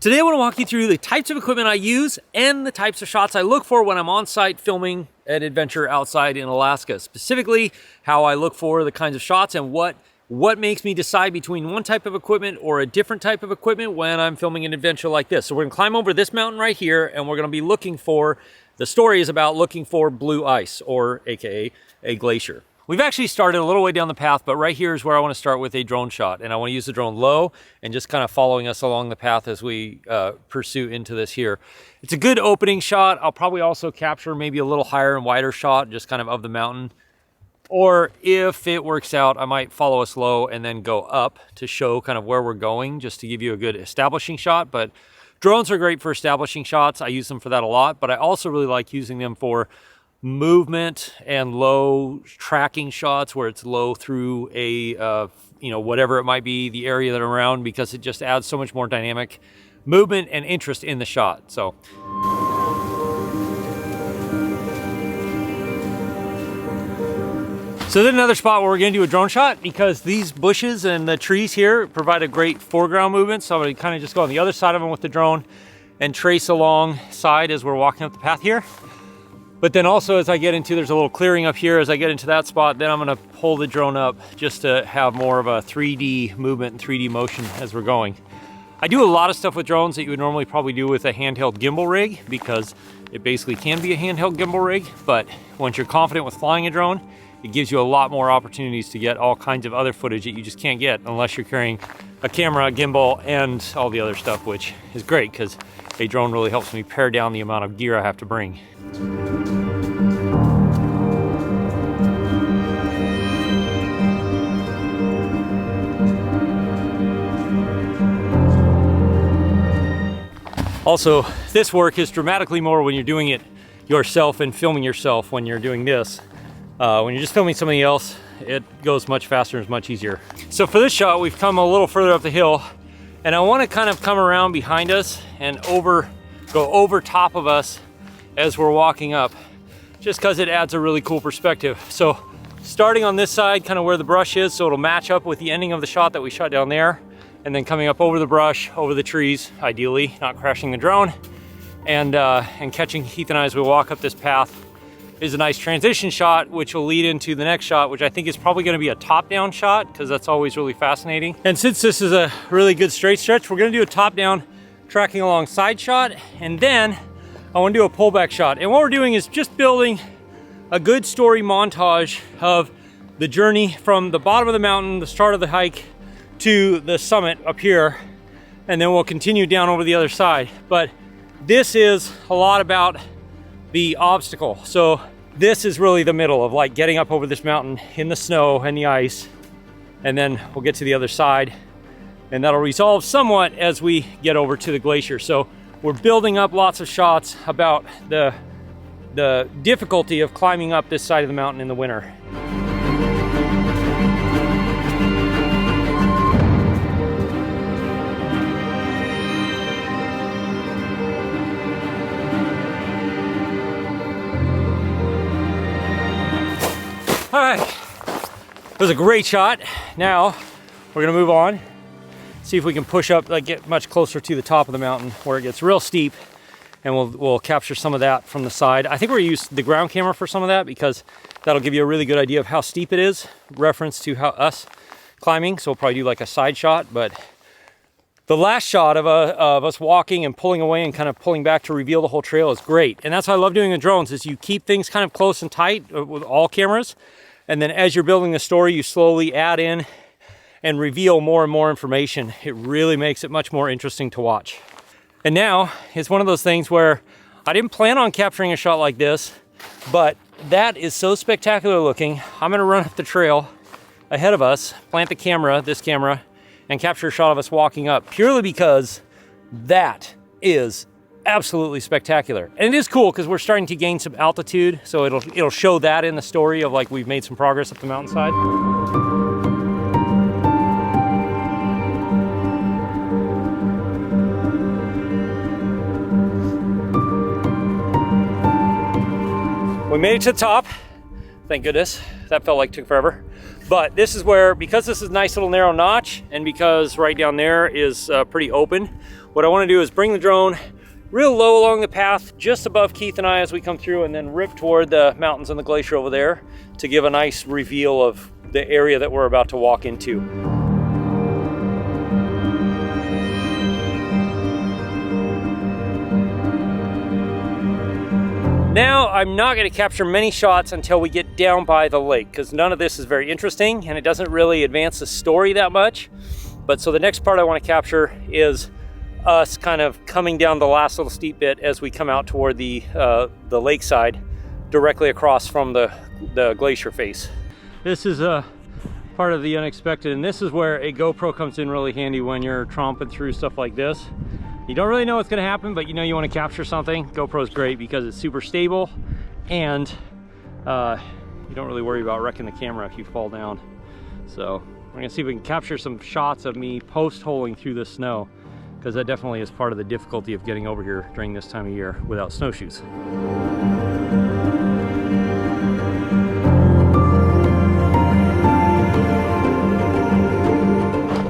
Today I want to walk you through the types of equipment I use and the types of shots I look for when I'm on site filming an adventure outside in Alaska. Specifically, how I look for the kinds of shots and what makes me decide between one type of equipment or a different type of equipment when I'm filming an adventure like this. So we're gonna climb over this mountain right here and we're gonna be looking for, the story is about looking for blue ice, or AKA a glacier. We've actually started a little way down the path, but right here is where I want to start with a drone shot. And I want to use the drone low and just kind of following us along the path as we pursue into this here. It's a good opening shot. I'll probably also capture maybe a little higher and wider shot, just kind of the mountain. Or if it works out, I might follow us low and then go up to show kind of where we're going, just to give you a good establishing shot. But drones are great for establishing shots. I use them for that a lot, but I also really like using them for movement and low tracking shots where it's low through a whatever it might be, the area that I'm around, because it just adds so much more dynamic movement and interest in the shot. So then another spot where we're going to do a drone shot, because these bushes and the trees here provide a great foreground movement. So I'm going to kind of just go on the other side of them with the drone and trace alongside as we're walking up the path here. But then also as I get into, there's a little clearing up here, as I get into that spot, then I'm gonna pull the drone up just to have more of a 3D movement and 3D motion as we're going. I do a lot of stuff with drones that you would normally probably do with a handheld gimbal rig, because it basically can be a handheld gimbal rig, but once you're confident with flying a drone, it gives you a lot more opportunities to get all kinds of other footage that you just can't get unless you're carrying a camera, a gimbal, and all the other stuff, which is great because a drone really helps me pare down the amount of gear I have to bring. Also, this work is dramatically more when you're doing it yourself and filming yourself when you're doing this. When you're just filming somebody else, it goes much faster and is much easier. So for this shot, we've come a little further up the hill, and I want to kind of come around behind us and go over top of us as we're walking up, just because it adds a really cool perspective. So starting on this side, kind of where the brush is, so it'll match up with the ending of the shot that we shot down there, and then coming up over the brush, over the trees, ideally not crashing the drone, and catching Heath and I as we walk up this path is a nice transition shot, which will lead into the next shot, which I think is probably going to be a top-down shot, because that's always really fascinating. And since this is a really good straight stretch, we're going to do a top-down tracking along side shot, and then I want to do a pullback shot. And what we're doing is just building a good story montage of the journey from the bottom of the mountain, the start of the hike, to the summit up here, and then we'll continue down over the other side. But this is a lot about the obstacle. So this is really the middle of like getting up over this mountain in the snow and the ice, and then we'll get to the other side, and that'll resolve somewhat as we get over to the glacier. So we're building up lots of shots about the difficulty of climbing up this side of the mountain in the winter. All right, that was a great shot. Now we're gonna move on, see if we can push up, like get much closer to the top of the mountain where it gets real steep, and we'll capture some of that from the side. I think we're gonna use the ground camera for some of that, because that'll give you a really good idea of how steep it is, reference to how us climbing. So we'll probably do like a side shot, but the last shot of us walking and pulling away and kind of pulling back to reveal the whole trail is great. And that's what I love doing with drones, is you keep things kind of close and tight with all cameras. And then as you're building the story, you slowly add in and reveal more and more information. It really makes it much more interesting to watch. And now it's one of those things where I didn't plan on capturing a shot like this, but that is so spectacular looking. I'm gonna run up the trail ahead of us, plant the camera, this camera, and capture a shot of us walking up, purely because that is absolutely spectacular. And it is cool because we're starting to gain some altitude, so it'll show that in the story of like we've made some progress up the mountainside. We made it to the top, thank goodness. That felt like it took forever. But this is where, because this is a nice little narrow notch, and because right down there is pretty open, What I want to do is bring the drone real low along the path, just above Keith and I as we come through, and then rip toward the mountains and the glacier over there to give a nice reveal of the area that we're about to walk into. Now, I'm not going to capture many shots until we get down by the lake, because none of this is very interesting and it doesn't really advance the story that much. But so the next part I want to capture is us kind of coming down the last little steep bit as we come out toward the lakeside, directly across from the glacier face. This is a part of the unexpected, and this is where a GoPro comes in really handy when you're tromping through stuff like this. You don't really know what's going to happen, but you know you want to capture something. GoPro is great because it's super stable, and you don't really worry about wrecking the camera if you fall down. So we're going to see if we can capture some shots of me post-holing through the snow, because that definitely is part of the difficulty of getting over here during this time of year without snowshoes.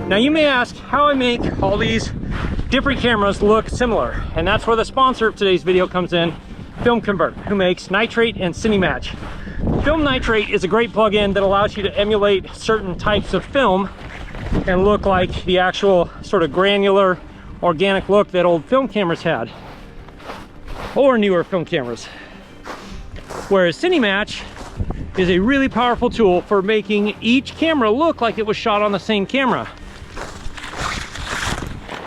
Now you may ask how I make all these different cameras look similar, and that's where the sponsor of today's video comes in, Film Convert, who makes nitrate and Cinematch. Film Nitrate is a great plugin that allows you to emulate certain types of film and look like the actual sort of granular, organic look that old film cameras had, or newer film cameras. Whereas Cinematch is a really powerful tool for making each camera look like it was shot on the same camera.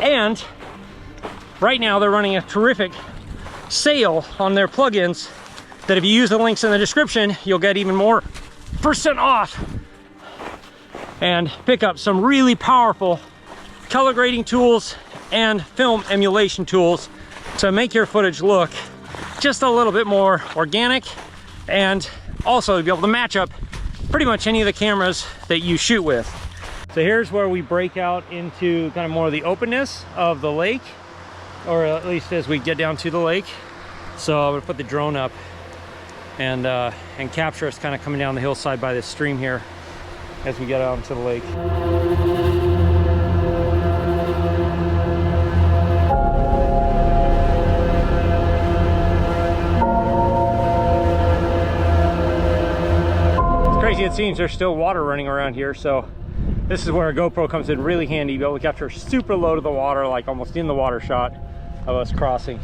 And right now they're running a terrific sale on their plugins that if you use the links in the description, you'll get even more % off and pick up some really powerful color grading tools and film emulation tools to make your footage look just a little bit more organic, and also to be able to match up pretty much any of the cameras that you shoot with. So here's where we break out into kind of more of the openness of the lake, or at least as we get down to the lake. So I'm gonna put the drone up and capture us kind of coming down the hillside by this stream here as we get out into the lake. It's crazy, it seems there's still water running around here, so this is where a GoPro comes in really handy. Be able to capture super low to the water, like almost in the water shot of us crossing.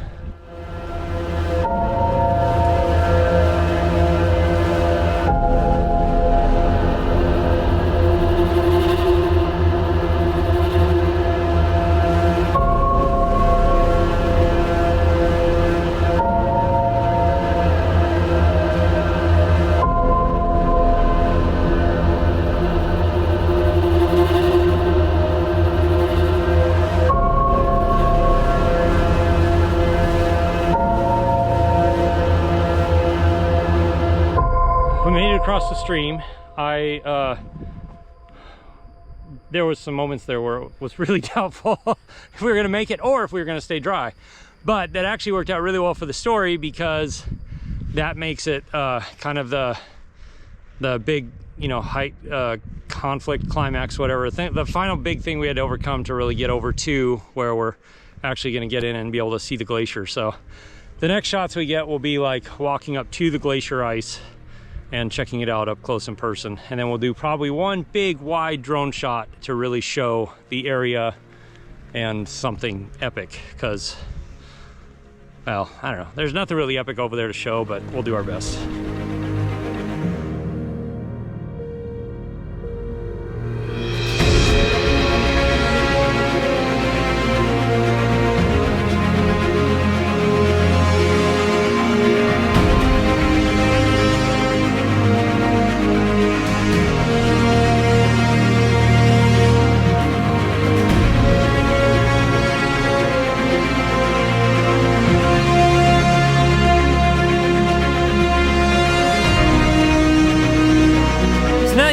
Across the stream, there was some moments there where it was really doubtful if we were going to make it or if we were going to stay dry, but that actually worked out really well for the story, because that makes it kind of the big, you know, height conflict, climax, whatever thing, the final big thing we had to overcome to really get over to where we're actually going to get in and be able to see the glacier. So the next shots we get will be like walking up to the glacier ice and checking it out up close in person. And then we'll do probably one big wide drone shot to really show the area and something epic, because, well, I don't know, there's nothing really epic over there to show, but we'll do our best.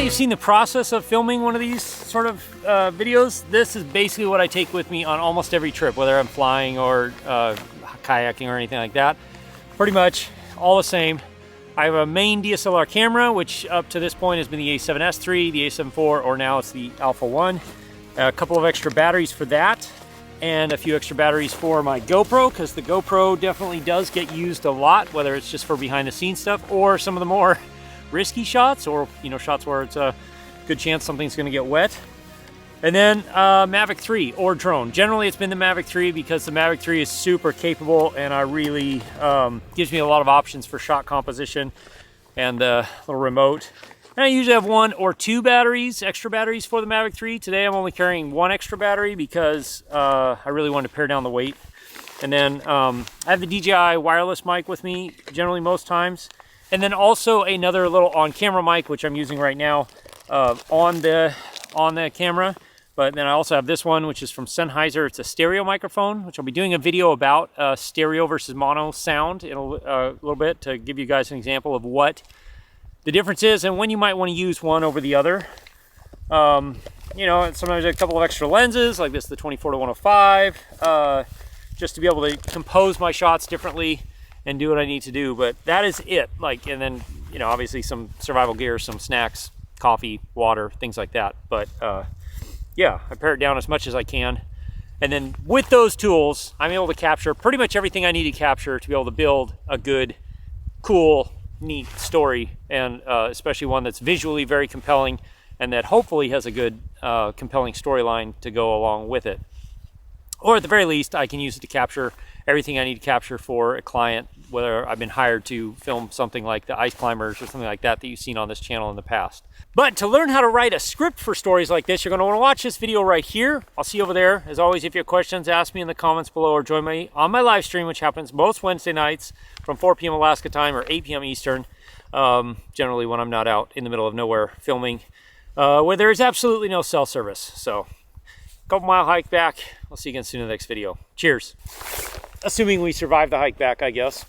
You've seen the process of filming one of these sort of videos. This is basically what I take with me on almost every trip, whether I'm flying or kayaking or anything like that. Pretty much all the same. I have a main DSLR camera, which up to this point has been the A7S III, the A7 IV, or now it's the Alpha 1. A couple of extra batteries for that. and a few extra batteries for my GoPro, because the GoPro definitely does get used a lot, whether it's just for behind the scenes stuff or some of the more risky shots, or shots where it's a good chance something's going to get wet. And then Mavic 3 or drone. Generally it's been the Mavic 3 because the Mavic 3 is super capable, and I really gives me a lot of options for shot composition and a little remote. And I usually have 1 or 2 batteries, extra batteries for the Mavic 3. Today I'm only carrying 1 extra battery because I really wanted to pare down the weight. And then I have the DJI wireless mic with me generally most times. And then also another little on-camera mic, which I'm using right now on the camera. But then I also have this one, which is from Sennheiser. It's a stereo microphone, which I'll be doing a video about stereo versus mono sound in a little bit to give you guys an example of what the difference is and when you might want to use one over the other. Sometimes a couple of extra lenses, like this, the 24-105, just to be able to compose my shots differently and do what I need to do. But that is it. And then, obviously some survival gear, some snacks, coffee, water, things like that. But yeah, I pare it down as much as I can. And then with those tools, I'm able to capture pretty much everything I need to capture to be able to build a good, cool, neat story, and especially one that's visually very compelling and that hopefully has a good compelling storyline to go along with it. Or at the very least, I can use it to capture everything I need to capture for a client, whether I've been hired to film something like the ice climbers or something like that you've seen on this channel in the past. But to learn how to write a script for stories like this, you're going to want to watch this video right here. I'll see you over there. As always, if you have questions, ask me in the comments below or join me on my live stream, which happens most Wednesday nights from 4 p.m. Alaska time or 8 p.m. Eastern, generally when I'm not out in the middle of nowhere filming, where there is absolutely no cell service. So, couple-mile hike back. I'll see you again soon in the next video. Cheers. Assuming we survive the hike back, I guess.